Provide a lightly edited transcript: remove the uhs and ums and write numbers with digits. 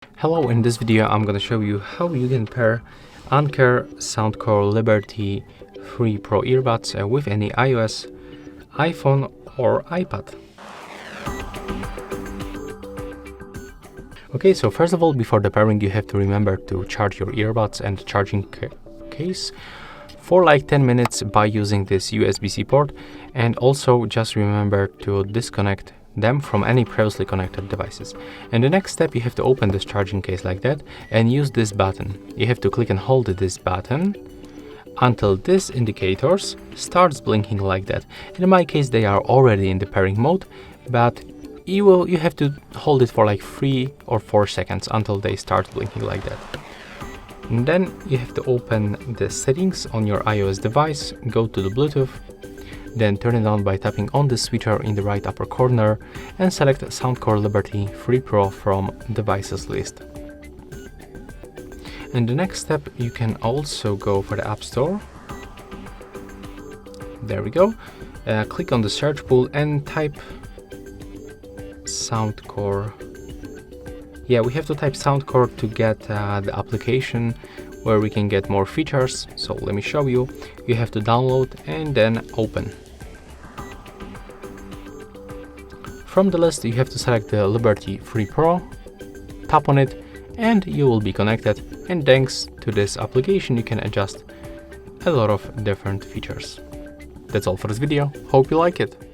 Hello, in this video I'm gonna show you how you can pair Connect Soundcore Liberty 3 Pro earbuds with any iOS, iPhone or iPad. Okay, so first of all, before the pairing you have to remember to charge your earbuds and charging case for like 10 minutes by using this USB-C port, and also just remember to disconnect them from any previously connected devices. And the next step, you have to open this charging case like that and use this button. You have to click and hold this button until this indicators starts blinking like that. In my case they are already in the pairing mode, but you have to hold it for like 3 or 4 seconds until they start blinking like that. And then you have to open the settings on your iOS device, go to the Bluetooth, then turn it on by tapping on the switcher in the right upper corner and select Soundcore Liberty 3 Pro from devices list. And the next step, you can also go for the App Store. There we go. Click on the search pool and type Soundcore. Yeah, we have to type Soundcore to get the application where we can get more features. So let me show you. You have to download and then open. From the list you have to select the Liberty 3 Pro, tap on it and you will be connected, and thanks to this application you can adjust a lot of different features. That's all for this video, hope you like it.